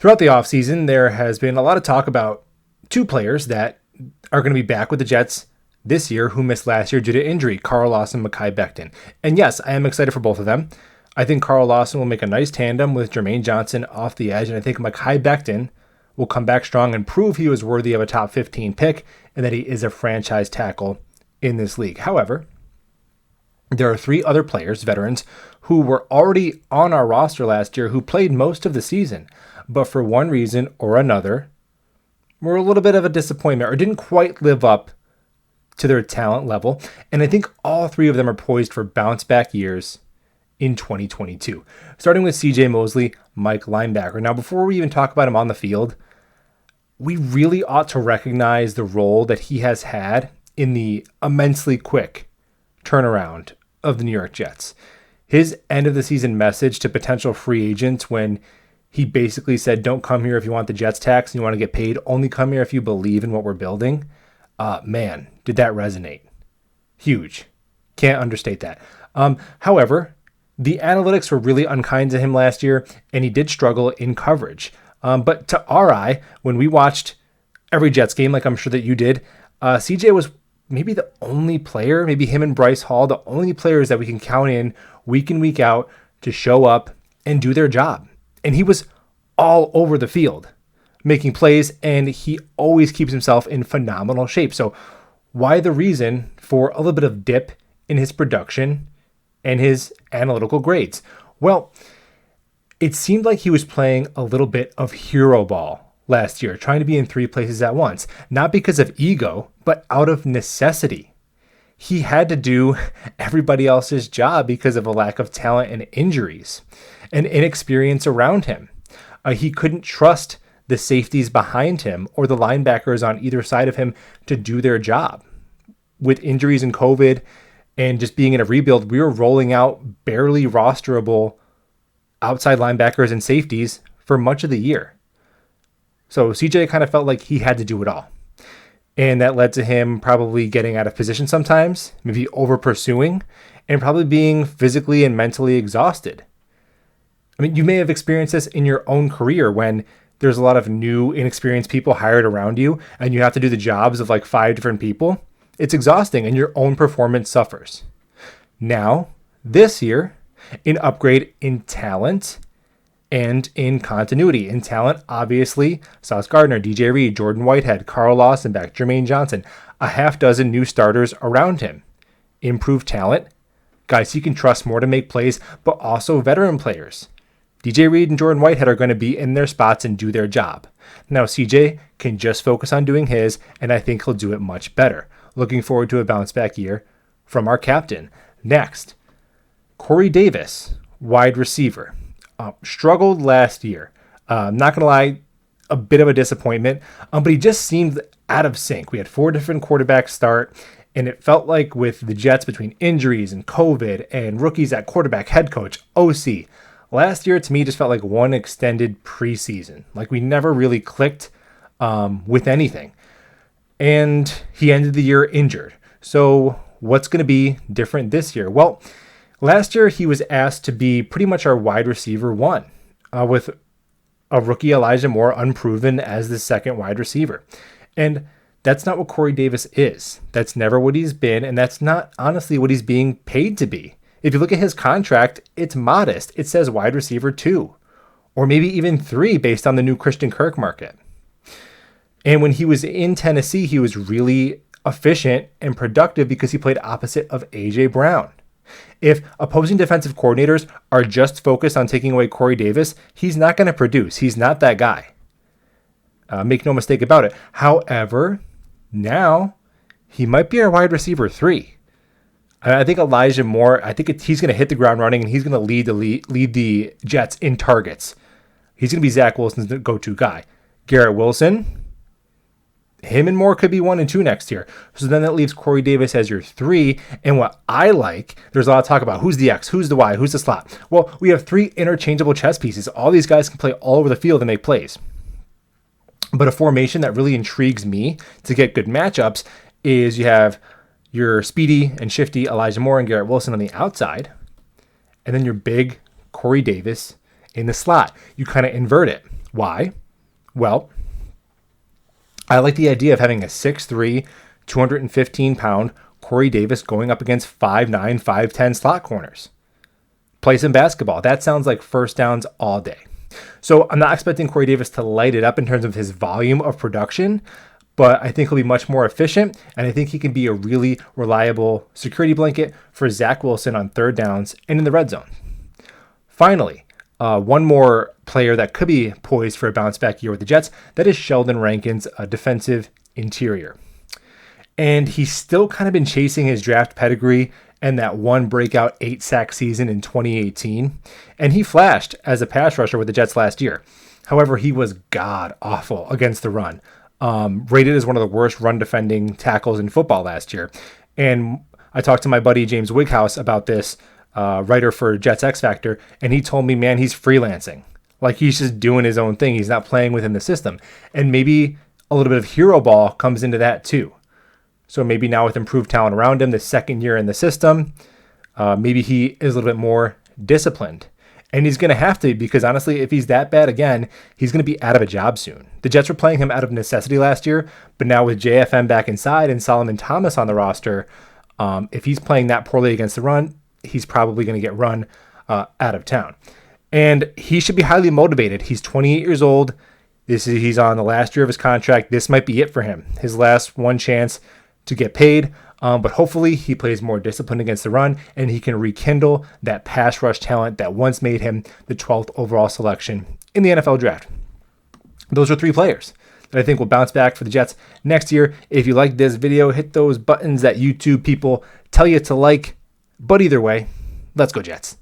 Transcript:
Throughout the offseason, there has been a lot of talk about two players that are going to be back with the Jets this year who missed last year due to injury, Carl Lawson and Mekhi Becton. And yes, I am excited for both of them. I think Carl Lawson will make a nice tandem with Jermaine Johnson off the edge, and I think Mekhi Becton will come back strong and prove he was worthy of a top 15 pick and that he is a franchise tackle in this league. However, there are three other players, veterans, who were already on our roster last year who played most of the season, but for one reason or another, were a little bit of a disappointment or didn't quite live up to their talent level. And I think all three of them are poised for bounce back years in 2022. Starting with CJ Mosley, Mike Linebacker. Now, before we even talk about him on the field, we really ought to recognize the role that he has had in the immensely quick turnaround of the New York Jets. His end of the season message to potential free agents when he basically said, don't come here if you want the Jets tax and you want to get paid. Only come here if you believe in what we're building. Man, did that resonate. Huge. Can't understate that. However, the analytics were really unkind to him last year, and he did struggle in coverage. But to our eye, when we watched every Jets game, like I'm sure that you did, CJ was maybe the only player, maybe him and Bryce Hall, the only players that we can count in week out to show up and do their job. And he was all over the field making plays, and he always keeps himself in phenomenal shape. So why the reason for a little bit of dip in his production and his analytical grades? Well, it seemed like he was playing a little bit of hero ball last year, trying to be in three places at once, not because of ego, but out of necessity. He had to do everybody else's job because of a lack of talent and injuries and inexperience around him. He couldn't trust the safeties behind him or the linebackers on either side of him to do their job. With injuries and COVID and just being in a rebuild, we were rolling out barely rosterable outside linebackers and safeties for much of the year. So CJ kind of felt like he had to do it all. And that led to him probably getting out of position sometimes, maybe over pursuing, and probably being physically and mentally exhausted. I mean, you may have experienced this in your own career when there's a lot of new, inexperienced people hired around you and you have to do the jobs of like 5 different people. It's exhausting and your own performance suffers. Now, this year, an upgrade in talent and in continuity. In talent, obviously, Sauce Gardner, DJ Reed, Jordan Whitehead, Carl Lawson back, Jermaine Johnson, a half dozen new starters around him. Improved talent, guys he can trust more to make plays, but also veteran players. DJ Reed and Jordan Whitehead are going to be in their spots and do their job. Now CJ can just focus on doing his, and I think he'll do it much better. Looking forward to a bounce back year from our captain. Next, Corey Davis, wide receiver. Struggled last year. Not going to lie, a bit of a disappointment, but he just seemed out of sync. We had 4 different quarterbacks start, and it felt like with the Jets between injuries and COVID and rookies at quarterback, head coach, OC, last year to me just felt like one extended preseason. Like we never really clicked with anything. And he ended the year injured. So what's going to be different this year? Well, last year he was asked to be pretty much our wide receiver 1 with a rookie Elijah Moore unproven as the second wide receiver. And that's not what Corey Davis is. That's never what he's been. And that's not honestly what he's being paid to be. If you look at his contract, it's modest. It says wide receiver 2 or maybe even 3 based on the new Christian Kirk market. And when he was in Tennessee, he was really efficient and productive because he played opposite of A.J. Brown. If opposing defensive coordinators are just focused on taking away Corey Davis, he's not going to produce. He's not that guy. Make no mistake about it. However, now he might be our wide receiver 3. I think Elijah Moore, he's going to hit the ground running and he's going to lead the Jets in targets. He's going to be Zach Wilson's go-to guy. Garrett Wilson, him and Moore could be 1 and 2 next year. So then that leaves Corey Davis as your 3. And what I like, there's a lot of talk about who's the X, who's the Y, who's the slot. Well, we have 3 interchangeable chess pieces. All these guys can play all over the field and make plays. But a formation that really intrigues me to get good matchups is you have your speedy and shifty Elijah Moore and Garrett Wilson on the outside, and then your big Corey Davis in the slot. You kind of invert it. Why? Well, I like the idea of having a 6'3", 215-pound Corey Davis going up against 5'9", 5'10" slot corners. Play some basketball. That sounds like first downs all day. So I'm not expecting Corey Davis to light it up in terms of his volume of production, but I think he'll be much more efficient, and I think he can be a really reliable security blanket for Zach Wilson on third downs and in the red zone. Finally, one more player that could be poised for a bounce-back year with the Jets, that is Sheldon Rankin's defensive interior. And he's still kind of been chasing his draft pedigree and that one breakout 8-sack season in 2018. And he flashed as a pass rusher with the Jets last year. However, he was god-awful against the run. Rated as one of the worst run-defending tackles in football last year. And I talked to my buddy James Wighouse about this, writer for Jets X Factor, and he told me, man, he's freelancing. Like, he's just doing his own thing. He's not playing within the system. And maybe a little bit of hero ball comes into that too. So maybe now with improved talent around him, the second year in the system, maybe he is a little bit more disciplined. And he's going to have to, because honestly, if he's that bad again, he's going to be out of a job soon. The Jets were playing him out of necessity last year, but now with JFM back inside and Solomon Thomas on the roster, if he's playing that poorly against the run, he's probably going to get run out of town. And he should be highly motivated. He's 28 years old. He's on the last year of his contract. This might be it for him. His last one chance to get paid. But hopefully he plays more disciplined against the run and he can rekindle that pass rush talent that once made him the 12th overall selection in the NFL draft. Those are three players that I think will bounce back for the Jets next year. If you like this video, hit those buttons that YouTube people tell you to like. But either way, let's go Jets.